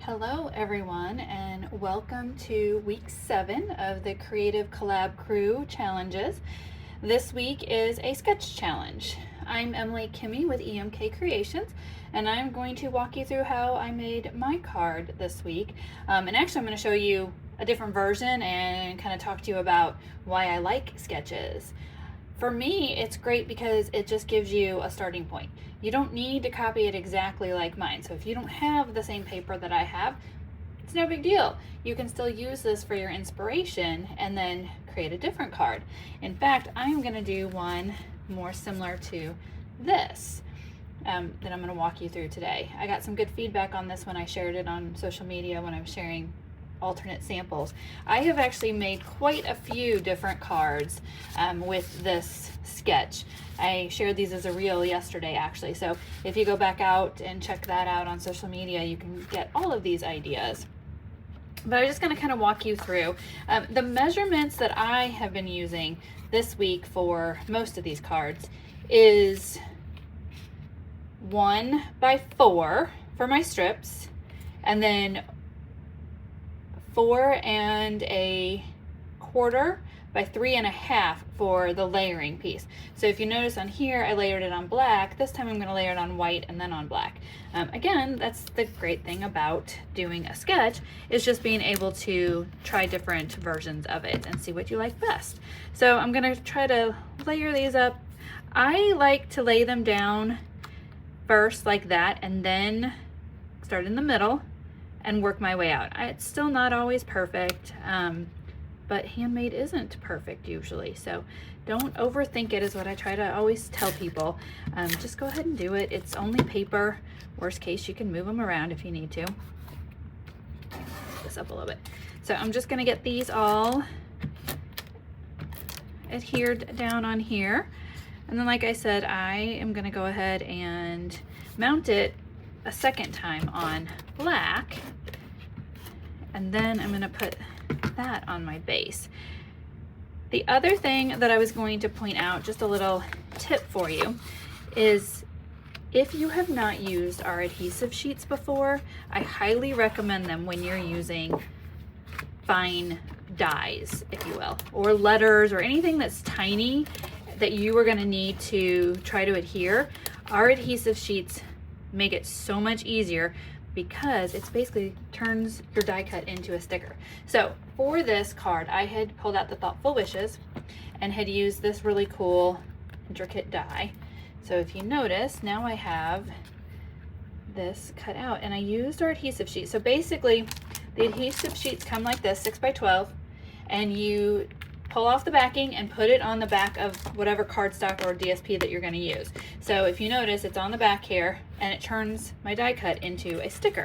Hello everyone, and welcome to week 7 of the Creative Collab Crew challenges. This week is a sketch challenge. I'm Emily Kimmy with EMK Creations, and I'm going to walk you through how I made my card this week. And actually I'm going to show you a different version and kind of talk to you about why I like sketches. For me, it's great because it just gives you a starting point. You don't need to copy it exactly like mine. So if you don't have the same paper that I have, it's no big deal. You can still use this for your inspiration and then create a different card. In fact, I'm going to do one more similar to this that I'm going to walk you through today. I got some good feedback on this when I shared it on social media when I was sharing alternate samples. I have actually made quite a few different cards with this sketch. I shared these as a reel yesterday actually, so if you go back out and check that out on social media, you can get all of these ideas. But I'm just going to kind of walk you through the measurements that I have been using this week for most of these cards is 1 by 4 for my strips, and then 4 1/4 by 3 1/2 for the layering piece. So if you notice on here, I layered it on black. This time I'm going to layer it on white and then on black. Again, that's the great thing about doing a sketch, is just being able to try different versions of it and see what you like best. So I'm going to try to layer these up. I like to lay them down first like that and then start in the middle and work my way out. It's still not always perfect, but handmade isn't perfect usually. So don't overthink it is what I try to always tell people. Just go ahead and do it. It's only paper. Worst case, you can move them around if you need to. Put this up a little bit. So I'm just gonna get these all adhered down on here. And then like I said, I am gonna go ahead and mount it a second time on black, and then I'm going to put that on my base. The other thing that I was going to point out, just a little tip for you, is if you have not used our adhesive sheets before, I highly recommend them when you're using fine dies, if you will, or letters or anything that's tiny that you are going to need to try to adhere. Our adhesive sheets make it so much easier because it's basically turns your die cut into a sticker. So for this card, I had pulled out the Thoughtful Wishes and had used this really cool intricate die. So if you notice, now I have this cut out and I used our adhesive sheet. So basically the adhesive sheets come like this, 6 by 12, and you pull off the backing and put it on the back of whatever cardstock or DSP that you're going to use. So if you notice, it's on the back here and it turns my die cut into a sticker.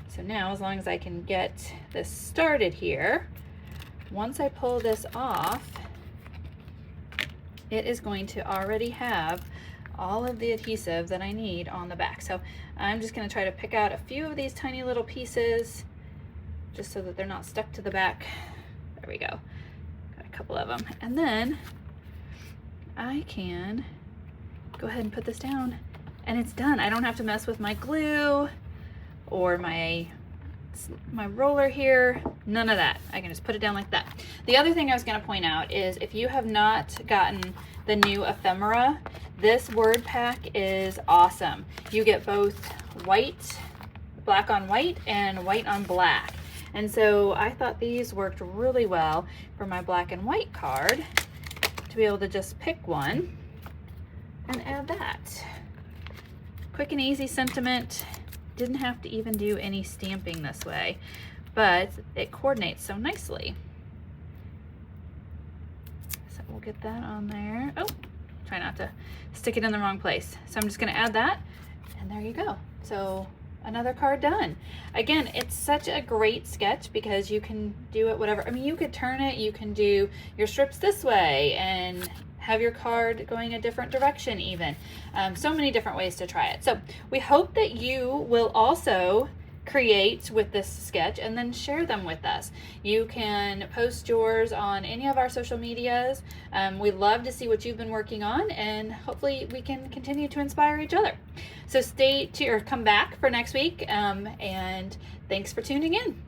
So now, as long as I can get this started here, once I pull this off, it is going to already have all of the adhesive that I need on the back. So I'm just going to try to pick out a few of these tiny little pieces just so that they're not stuck to the back. There we go. Couple of them, and then I can go ahead and put this down and it's done. I don't have to mess with my glue or my roller here, none of that. I can just put it down like that. The other thing I was going to point out is if you have not gotten the new ephemera, this word pack is awesome. You get both white, black on white, and white on black. And so I thought these worked really well for my black and white card, to be able to just pick one and add that. Quick and easy sentiment. Didn't have to even do any stamping this way, but it coordinates so nicely. So we'll get that on there. Oh, try not to stick it in the wrong place. So I'm just going to add that, and there you go. So another card done. Again, it's such a great sketch because you can do it whatever. I mean, you could turn it, you can do your strips this way and have your card going a different direction even. So many different ways to try it. So we hope that you will also create with this sketch, and then share them with us. You can post yours on any of our social medias. We'd love to see what you've been working on, and hopefully we can continue to inspire each other. So stay tuned, or come back for next week, and thanks for tuning in.